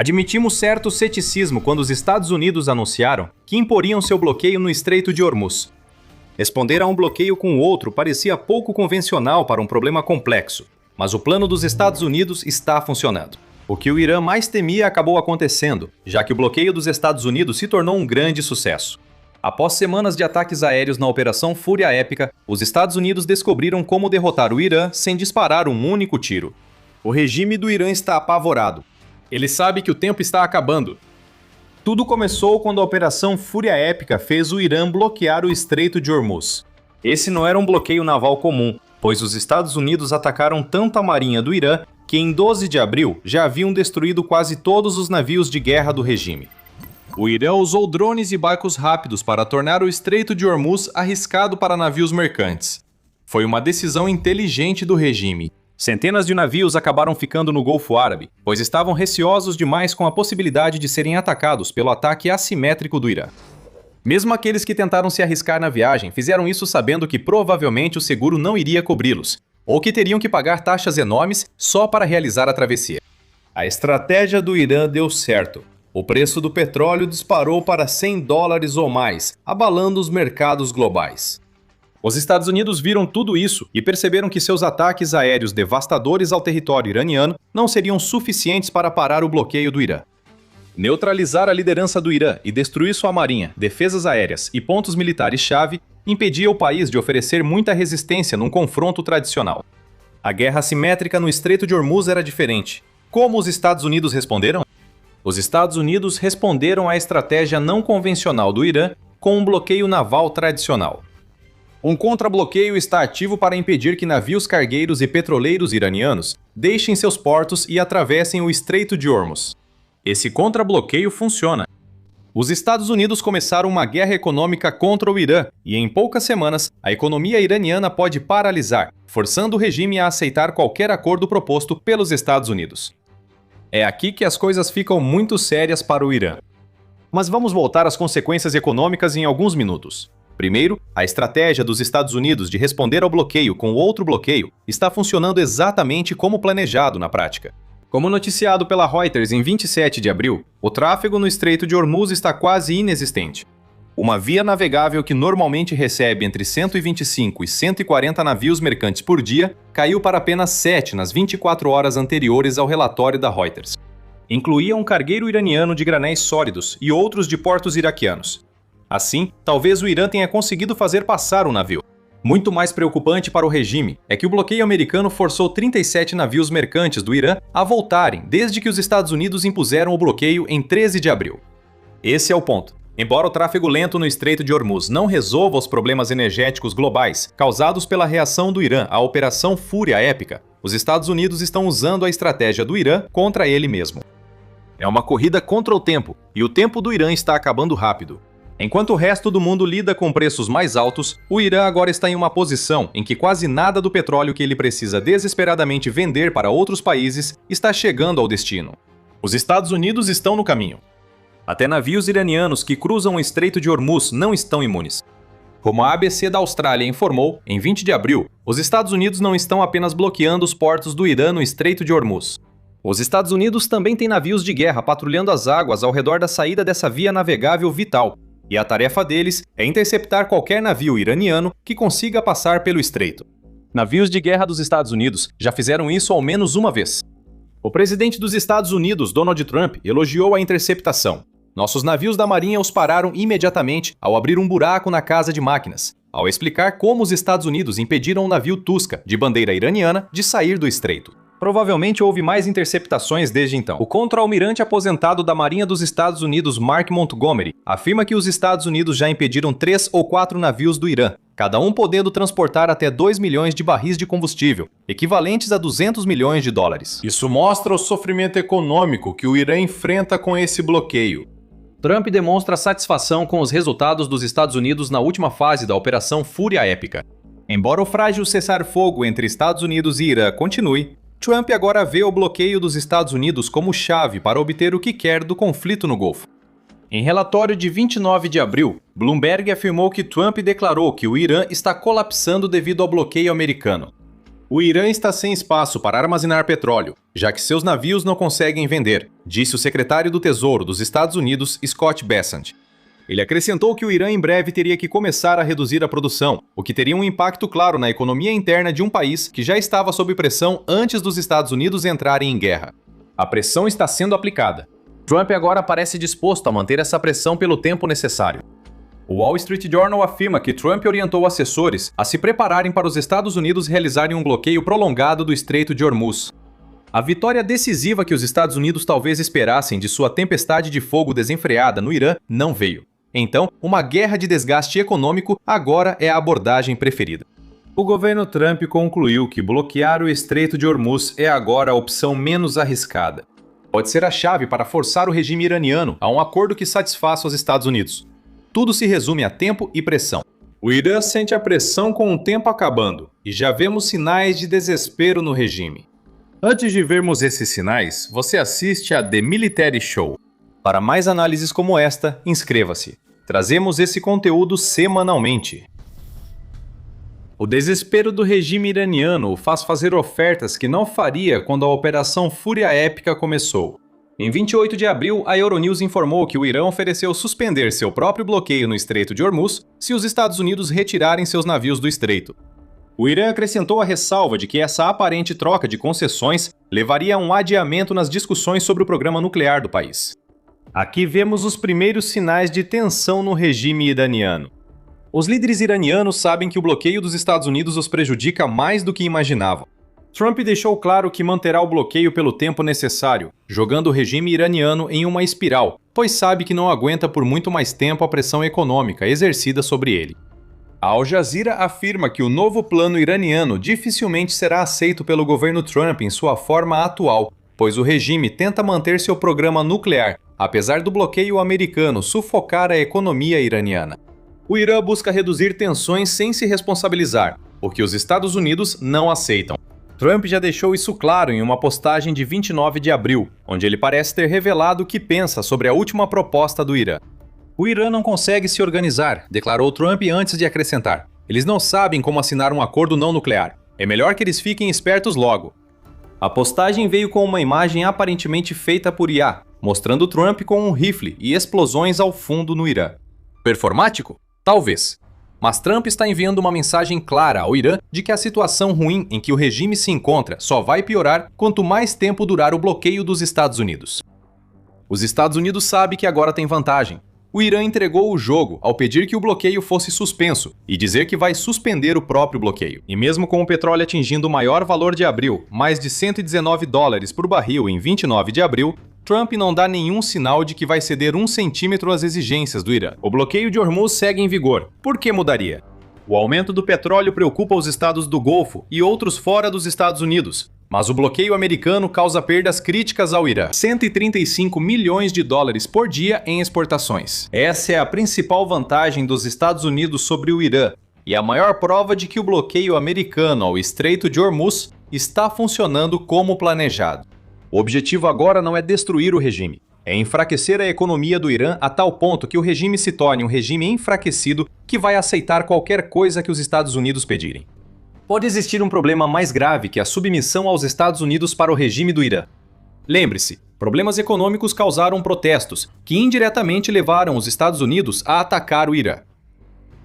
Admitimos certo ceticismo quando os Estados Unidos anunciaram que imporiam seu bloqueio no Estreito de Hormuz. Responder a um bloqueio com o outro parecia pouco convencional para um problema complexo, mas o plano dos Estados Unidos está funcionando. O que o Irã mais temia acabou acontecendo, já que o bloqueio dos Estados Unidos se tornou um grande sucesso. Após semanas de ataques aéreos na Operação Fúria Épica, os Estados Unidos descobriram como derrotar o Irã sem disparar um único tiro. O regime do Irã está apavorado. Ele sabe que o tempo está acabando. Tudo começou quando a Operação Fúria Épica fez o Irã bloquear o Estreito de Hormuz. Esse não era um bloqueio naval comum, pois os Estados Unidos atacaram tanto a marinha do Irã que em 12 de abril já haviam destruído quase todos os navios de guerra do regime. O Irã usou drones e barcos rápidos para tornar o Estreito de Hormuz arriscado para navios mercantes. Foi uma decisão inteligente do regime. Centenas de navios acabaram ficando no Golfo Árabe, pois estavam receosos demais com a possibilidade de serem atacados pelo ataque assimétrico do Irã. Mesmo aqueles que tentaram se arriscar na viagem fizeram isso sabendo que provavelmente o seguro não iria cobri-los, ou que teriam que pagar taxas enormes só para realizar a travessia. A estratégia do Irã deu certo. O preço do petróleo disparou para $100 ou mais, abalando os mercados globais. Os Estados Unidos viram tudo isso e perceberam que seus ataques aéreos devastadores ao território iraniano não seriam suficientes para parar o bloqueio do Irã. Neutralizar a liderança do Irã e destruir sua marinha, defesas aéreas e pontos militares-chave impedia o país de oferecer muita resistência num confronto tradicional. A guerra assimétrica no Estreito de Hormuz era diferente. Como os Estados Unidos responderam? Os Estados Unidos responderam à estratégia não convencional do Irã com um bloqueio naval tradicional. Um contrabloqueio está ativo para impedir que navios cargueiros e petroleiros iranianos deixem seus portos e atravessem o Estreito de Hormuz. Esse contrabloqueio funciona. Os Estados Unidos começaram uma guerra econômica contra o Irã e, em poucas semanas, a economia iraniana pode paralisar, forçando o regime a aceitar qualquer acordo proposto pelos Estados Unidos. É aqui que as coisas ficam muito sérias para o Irã. Mas vamos voltar às consequências econômicas em alguns minutos. Primeiro, a estratégia dos Estados Unidos de responder ao bloqueio com outro bloqueio está funcionando exatamente como planejado na prática. Como noticiado pela Reuters em 27 de abril, o tráfego no Estreito de Hormuz está quase inexistente. Uma via navegável que normalmente recebe entre 125 e 140 navios mercantes por dia caiu para apenas 7 nas 24 horas anteriores ao relatório da Reuters. Incluía um cargueiro iraniano de granéis sólidos e outros de portos iraquianos. Assim, talvez o Irã tenha conseguido fazer passar o navio. Muito mais preocupante para o regime é que o bloqueio americano forçou 37 navios mercantes do Irã a voltarem desde que os Estados Unidos impuseram o bloqueio em 13 de abril. Esse é o ponto. Embora o tráfego lento no Estreito de Hormuz não resolva os problemas energéticos globais causados pela reação do Irã à Operação Fúria Épica, os Estados Unidos estão usando a estratégia do Irã contra ele mesmo. É uma corrida contra o tempo, e o tempo do Irã está acabando rápido. Enquanto o resto do mundo lida com preços mais altos, o Irã agora está em uma posição em que quase nada do petróleo que ele precisa desesperadamente vender para outros países está chegando ao destino. Os Estados Unidos estão no caminho. Até navios iranianos que cruzam o Estreito de Hormuz não estão imunes. Como a ABC da Austrália informou, em 20 de abril, os Estados Unidos não estão apenas bloqueando os portos do Irã no Estreito de Hormuz. Os Estados Unidos também têm navios de guerra patrulhando as águas ao redor da saída dessa via navegável vital, e a tarefa deles é interceptar qualquer navio iraniano que consiga passar pelo estreito. Navios de guerra dos Estados Unidos já fizeram isso ao menos uma vez. O presidente dos Estados Unidos, Donald Trump, elogiou a interceptação. Nossos navios da Marinha os pararam imediatamente ao abrir um buraco na casa de máquinas, ao explicar como os Estados Unidos impediram o navio Tusca, de bandeira iraniana, de sair do estreito. Provavelmente houve mais interceptações desde então. O contra-almirante aposentado da Marinha dos Estados Unidos, Mark Montgomery, afirma que os Estados Unidos já impediram 3 ou 4 navios do Irã, cada um podendo transportar até 2 milhões de barris de combustível, equivalentes a 200 milhões de dólares. Isso mostra o sofrimento econômico que o Irã enfrenta com esse bloqueio. Trump demonstra satisfação com os resultados dos Estados Unidos na última fase da Operação Fúria Épica. Embora o frágil cessar-fogo entre Estados Unidos e Irã continue, Trump agora vê o bloqueio dos Estados Unidos como chave para obter o que quer do conflito no Golfo. Em relatório de 29 de abril, Bloomberg afirmou que Trump declarou que o Irã está colapsando devido ao bloqueio americano. O Irã está sem espaço para armazenar petróleo, já que seus navios não conseguem vender, disse o secretário do Tesouro dos Estados Unidos, Scott Bessent. Ele acrescentou que o Irã em breve teria que começar a reduzir a produção, o que teria um impacto claro na economia interna de um país que já estava sob pressão antes dos Estados Unidos entrarem em guerra. A pressão está sendo aplicada. Trump agora parece disposto a manter essa pressão pelo tempo necessário. O Wall Street Journal afirma que Trump orientou assessores a se prepararem para os Estados Unidos realizarem um bloqueio prolongado do Estreito de Hormuz. A vitória decisiva que os Estados Unidos talvez esperassem de sua tempestade de fogo desenfreada no Irã não veio. Então, uma guerra de desgaste econômico agora é a abordagem preferida. O governo Trump concluiu que bloquear o Estreito de Hormuz é agora a opção menos arriscada. Pode ser a chave para forçar o regime iraniano a um acordo que satisfaça os Estados Unidos. Tudo se resume a tempo e pressão. O Irã sente a pressão com o tempo acabando, e já vemos sinais de desespero no regime. Antes de vermos esses sinais, você assiste a The Military Show. Para mais análises como esta, inscreva-se. Trazemos esse conteúdo semanalmente. O desespero do regime iraniano o faz fazer ofertas que não faria quando a Operação Fúria Épica começou. Em 28 de abril, a Euronews informou que o Irã ofereceu suspender seu próprio bloqueio no Estreito de Hormuz se os Estados Unidos retirarem seus navios do estreito. O Irã acrescentou a ressalva de que essa aparente troca de concessões levaria a um adiamento nas discussões sobre o programa nuclear do país. Aqui vemos os primeiros sinais de tensão no regime iraniano. Os líderes iranianos sabem que o bloqueio dos Estados Unidos os prejudica mais do que imaginavam. Trump deixou claro que manterá o bloqueio pelo tempo necessário, jogando o regime iraniano em uma espiral, pois sabe que não aguenta por muito mais tempo a pressão econômica exercida sobre ele. A Al Jazeera afirma que o novo plano iraniano dificilmente será aceito pelo governo Trump em sua forma atual, pois o regime tenta manter seu programa nuclear, apesar do bloqueio americano sufocar a economia iraniana. O Irã busca reduzir tensões sem se responsabilizar, o que os Estados Unidos não aceitam. Trump já deixou isso claro em uma postagem de 29 de abril, onde ele parece ter revelado o que pensa sobre a última proposta do Irã. O Irã não consegue se organizar, declarou Trump antes de acrescentar. Eles não sabem como assinar um acordo não nuclear. É melhor que eles fiquem espertos logo. A postagem veio com uma imagem aparentemente feita por IA, mostrando Trump com um rifle e explosões ao fundo no Irã. Performático? Talvez. Mas Trump está enviando uma mensagem clara ao Irã de que a situação ruim em que o regime se encontra só vai piorar quanto mais tempo durar o bloqueio dos Estados Unidos. Os Estados Unidos sabem que agora tem vantagem. O Irã entregou o jogo ao pedir que o bloqueio fosse suspenso e dizer que vai suspender o próprio bloqueio. E mesmo com o petróleo atingindo o maior valor de abril, mais de $119 por barril em 29 de abril, Trump não dá nenhum sinal de que vai ceder 1 centímetro às exigências do Irã. O bloqueio de Hormuz segue em vigor. Por que mudaria? O aumento do petróleo preocupa os estados do Golfo e outros fora dos Estados Unidos, mas o bloqueio americano causa perdas críticas ao Irã. 135 milhões de dólares por dia em exportações. Essa é a principal vantagem dos Estados Unidos sobre o Irã e a maior prova de que o bloqueio americano ao Estreito de Hormuz está funcionando como planejado. O objetivo agora não é destruir o regime, é enfraquecer a economia do Irã a tal ponto que o regime se torne um regime enfraquecido que vai aceitar qualquer coisa que os Estados Unidos pedirem. Pode existir um problema mais grave que a submissão aos Estados Unidos para o regime do Irã. Lembre-se, problemas econômicos causaram protestos, que indiretamente levaram os Estados Unidos a atacar o Irã.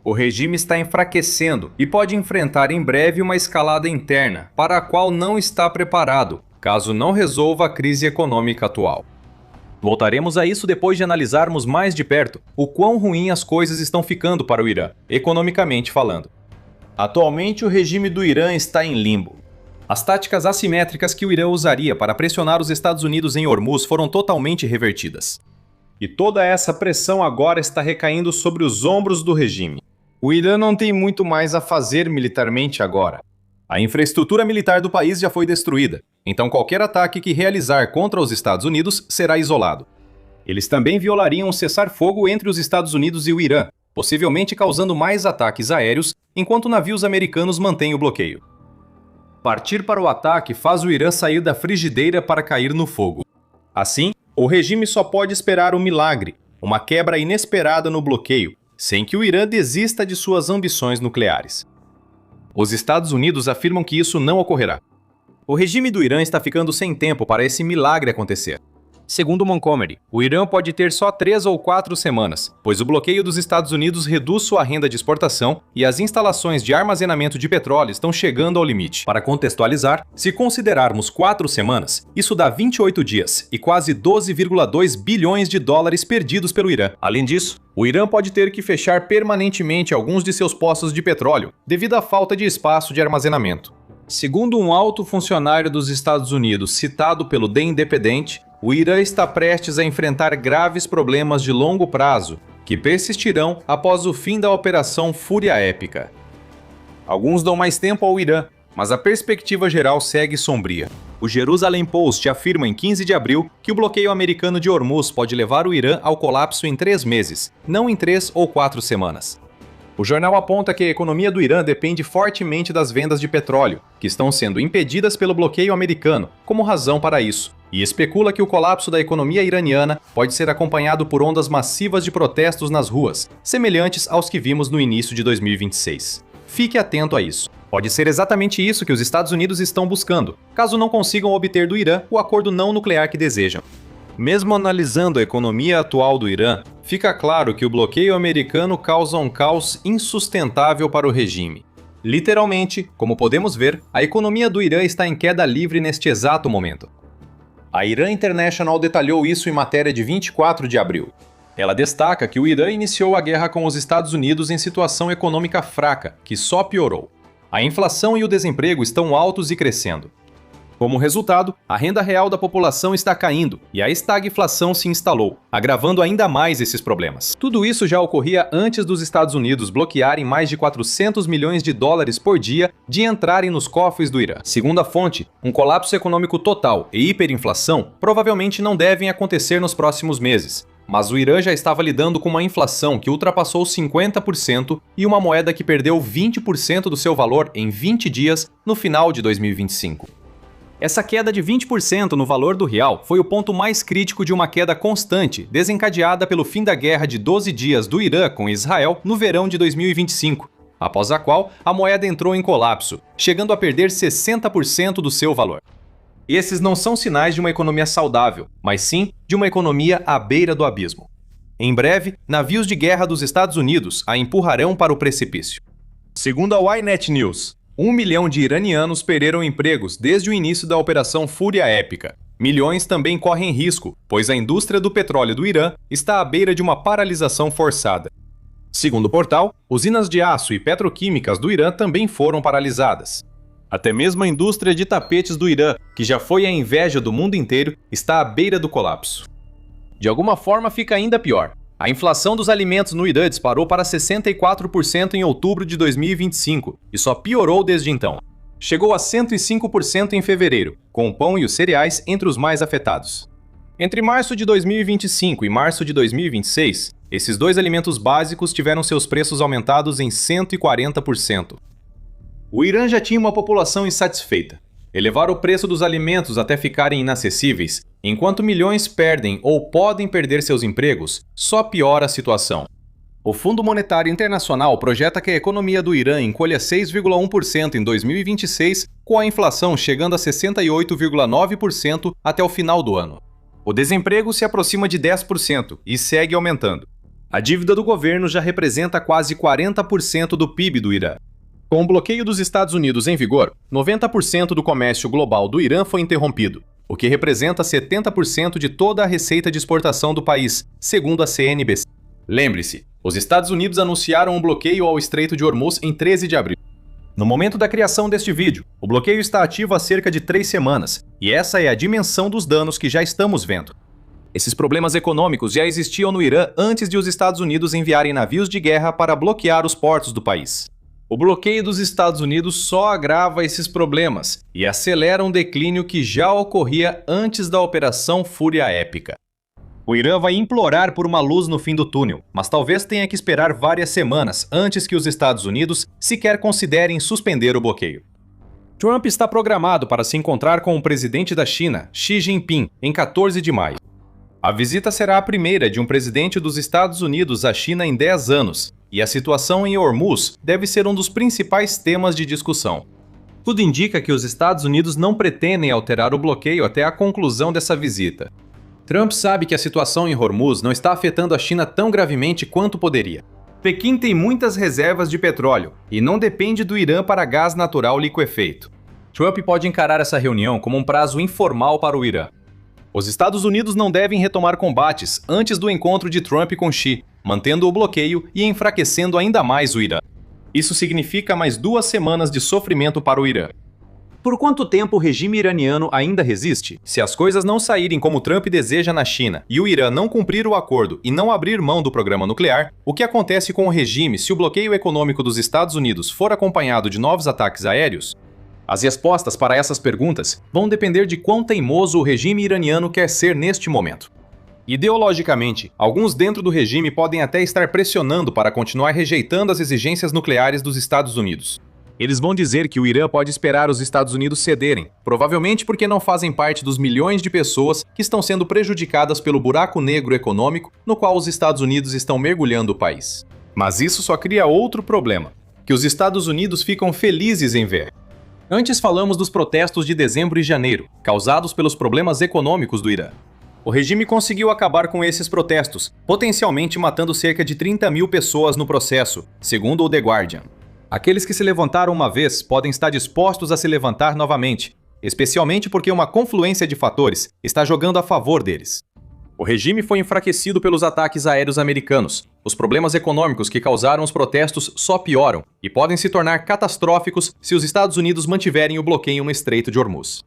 O regime está enfraquecendo e pode enfrentar em breve uma escalada interna, para a qual não está preparado, caso não resolva a crise econômica atual. Voltaremos a isso depois de analisarmos mais de perto o quão ruim as coisas estão ficando para o Irã, economicamente falando. Atualmente, o regime do Irã está em limbo. As táticas assimétricas que o Irã usaria para pressionar os Estados Unidos em Hormuz foram totalmente revertidas. E toda essa pressão agora está recaindo sobre os ombros do regime. O Irã não tem muito mais a fazer militarmente agora. A infraestrutura militar do país já foi destruída, então qualquer ataque que realizar contra os Estados Unidos será isolado. Eles também violariam um cessar-fogo entre os Estados Unidos e o Irã, possivelmente causando mais ataques aéreos, enquanto navios americanos mantêm o bloqueio. Partir para o ataque faz o Irã sair da frigideira para cair no fogo. Assim, o regime só pode esperar um milagre, uma quebra inesperada no bloqueio, sem que o Irã desista de suas ambições nucleares. Os Estados Unidos afirmam que isso não ocorrerá. O regime do Irã está ficando sem tempo para esse milagre acontecer. Segundo Montgomery, o Irã pode ter só 3 ou 4 semanas, pois o bloqueio dos Estados Unidos reduz sua renda de exportação e as instalações de armazenamento de petróleo estão chegando ao limite. Para contextualizar, se considerarmos 4 semanas, isso dá 28 dias e quase 12,2 bilhões de dólares perdidos pelo Irã. Além disso, o Irã pode ter que fechar permanentemente alguns de seus poços de petróleo devido à falta de espaço de armazenamento. Segundo um alto funcionário dos Estados Unidos citado pelo The Independent, o Irã está prestes a enfrentar graves problemas de longo prazo, que persistirão após o fim da Operação Fúria Épica. Alguns dão mais tempo ao Irã, mas a perspectiva geral segue sombria. O Jerusalem Post afirma em 15 de abril que o bloqueio americano de Hormuz pode levar o Irã ao colapso em 3 meses, não em 3 ou 4 semanas. O jornal aponta que a economia do Irã depende fortemente das vendas de petróleo, que estão sendo impedidas pelo bloqueio americano, como razão para isso, e especula que o colapso da economia iraniana pode ser acompanhado por ondas massivas de protestos nas ruas, semelhantes aos que vimos no início de 2026. Fique atento a isso. Pode ser exatamente isso que os Estados Unidos estão buscando, caso não consigam obter do Irã o acordo não nuclear que desejam. Mesmo analisando a economia atual do Irã, fica claro que o bloqueio americano causa um caos insustentável para o regime. Literalmente, como podemos ver, a economia do Irã está em queda livre neste exato momento. A Iran International detalhou isso em matéria de 24 de abril. Ela destaca que o Irã iniciou a guerra com os Estados Unidos em situação econômica fraca, que só piorou. A inflação e o desemprego estão altos e crescendo. Como resultado, a renda real da população está caindo e a estagflação se instalou, agravando ainda mais esses problemas. Tudo isso já ocorria antes dos Estados Unidos bloquearem mais de 400 milhões de dólares por dia de entrarem nos cofres do Irã. Segundo a fonte, um colapso econômico total e hiperinflação provavelmente não devem acontecer nos próximos meses. Mas o Irã já estava lidando com uma inflação que ultrapassou 50% e uma moeda que perdeu 20% do seu valor em 20 dias no final de 2025. Essa queda de 20% no valor do real foi o ponto mais crítico de uma queda constante, desencadeada pelo fim da guerra de 12 dias do Irã com Israel no verão de 2025, após a qual a moeda entrou em colapso, chegando a perder 60% do seu valor. Esses não são sinais de uma economia saudável, mas sim de uma economia à beira do abismo. Em breve, navios de guerra dos Estados Unidos a empurrarão para o precipício. Segundo a Ynet News, 1 milhão de iranianos perderam empregos desde o início da Operação Fúria Épica. Milhões também correm risco, pois a indústria do petróleo do Irã está à beira de uma paralisação forçada. Segundo o portal, usinas de aço e petroquímicas do Irã também foram paralisadas. Até mesmo a indústria de tapetes do Irã, que já foi a inveja do mundo inteiro, está à beira do colapso. De alguma forma fica ainda pior. A inflação dos alimentos no Irã disparou para 64% em outubro de 2025 e só piorou desde então. Chegou a 105% em fevereiro, com o pão e os cereais entre os mais afetados. Entre março de 2025 e março de 2026, esses dois alimentos básicos tiveram seus preços aumentados em 140%. O Irã já tinha uma população insatisfeita. Elevar o preço dos alimentos até ficarem inacessíveis, enquanto milhões perdem ou podem perder seus empregos, só piora a situação. O Fundo Monetário Internacional projeta que a economia do Irã encolha 6,1% em 2026, com a inflação chegando a 68,9% até o final do ano. O desemprego se aproxima de 10% e segue aumentando. A dívida do governo já representa quase 40% do PIB do Irã. Com o bloqueio dos Estados Unidos em vigor, 90% do comércio global do Irã foi interrompido, o que representa 70% de toda a receita de exportação do país, segundo a CNBC. Lembre-se, os Estados Unidos anunciaram um bloqueio ao Estreito de Hormuz em 13 de abril. No momento da criação deste vídeo, o bloqueio está ativo há cerca de 3 semanas, e essa é a dimensão dos danos que já estamos vendo. Esses problemas econômicos já existiam no Irã antes de os Estados Unidos enviarem navios de guerra para bloquear os portos do país. O bloqueio dos Estados Unidos só agrava esses problemas e acelera um declínio que já ocorria antes da Operação Fúria Épica. O Irã vai implorar por uma luz no fim do túnel, mas talvez tenha que esperar várias semanas antes que os Estados Unidos sequer considerem suspender o bloqueio. Trump está programado para se encontrar com o presidente da China, Xi Jinping, em 14 de maio. A visita será a primeira de um presidente dos Estados Unidos à China em 10 anos, e a situação em Hormuz deve ser um dos principais temas de discussão. Tudo indica que os Estados Unidos não pretendem alterar o bloqueio até a conclusão dessa visita. Trump sabe que a situação em Hormuz não está afetando a China tão gravemente quanto poderia. Pequim tem muitas reservas de petróleo e não depende do Irã para gás natural liquefeito. Trump pode encarar essa reunião como um prazo informal para o Irã. Os Estados Unidos não devem retomar combates antes do encontro de Trump com Xi, mantendo o bloqueio e enfraquecendo ainda mais o Irã. Isso significa mais 2 semanas de sofrimento para o Irã. Por quanto tempo o regime iraniano ainda resiste? Se as coisas não saírem como Trump deseja na China e o Irã não cumprir o acordo e não abrir mão do programa nuclear, o que acontece com o regime se o bloqueio econômico dos Estados Unidos for acompanhado de novos ataques aéreos? As respostas para essas perguntas vão depender de quão teimoso o regime iraniano quer ser neste momento. Ideologicamente, alguns dentro do regime podem até estar pressionando para continuar rejeitando as exigências nucleares dos Estados Unidos. Eles vão dizer que o Irã pode esperar os Estados Unidos cederem, provavelmente porque não fazem parte dos milhões de pessoas que estão sendo prejudicadas pelo buraco negro econômico no qual os Estados Unidos estão mergulhando o país. Mas isso só cria outro problema, que os Estados Unidos ficam felizes em ver. Antes falamos dos protestos de dezembro e janeiro, causados pelos problemas econômicos do Irã. O regime conseguiu acabar com esses protestos, potencialmente matando cerca de 30 mil pessoas no processo, segundo o The Guardian. Aqueles que se levantaram uma vez podem estar dispostos a se levantar novamente, especialmente porque uma confluência de fatores está jogando a favor deles. O regime foi enfraquecido pelos ataques aéreos americanos. Os problemas econômicos que causaram os protestos só pioram e podem se tornar catastróficos se os Estados Unidos mantiverem o bloqueio no Estreito de Hormuz.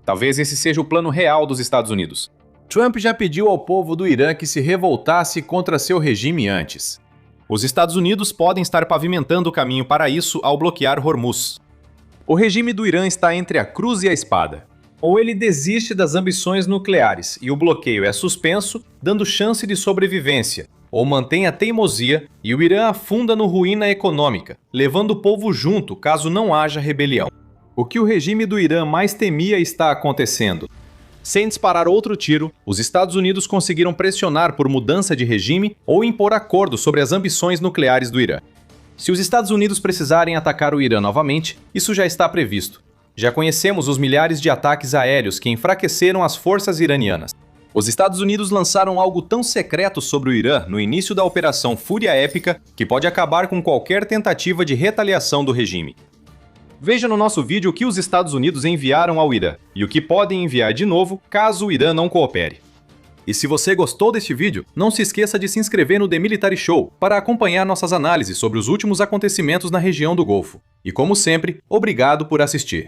Talvez esse seja o plano real dos Estados Unidos. Trump já pediu ao povo do Irã que se revoltasse contra seu regime antes. Os Estados Unidos podem estar pavimentando o caminho para isso ao bloquear Hormuz. O regime do Irã está entre a cruz e a espada. Ou ele desiste das ambições nucleares e o bloqueio é suspenso, dando chance de sobrevivência, ou mantém a teimosia e o Irã afunda no ruína econômica, levando o povo junto caso não haja rebelião. O que o regime do Irã mais temia está acontecendo. Sem disparar outro tiro, os Estados Unidos conseguiram pressionar por mudança de regime ou impor acordo sobre as ambições nucleares do Irã. Se os Estados Unidos precisarem atacar o Irã novamente, isso já está previsto. Já conhecemos os milhares de ataques aéreos que enfraqueceram as forças iranianas. Os Estados Unidos lançaram algo tão secreto sobre o Irã no início da Operação Fúria Épica que pode acabar com qualquer tentativa de retaliação do regime. Veja no nosso vídeo o que os Estados Unidos enviaram ao Irã e o que podem enviar de novo caso o Irã não coopere. E se você gostou deste vídeo, não se esqueça de se inscrever no The Military Show para acompanhar nossas análises sobre os últimos acontecimentos na região do Golfo. E como sempre, obrigado por assistir.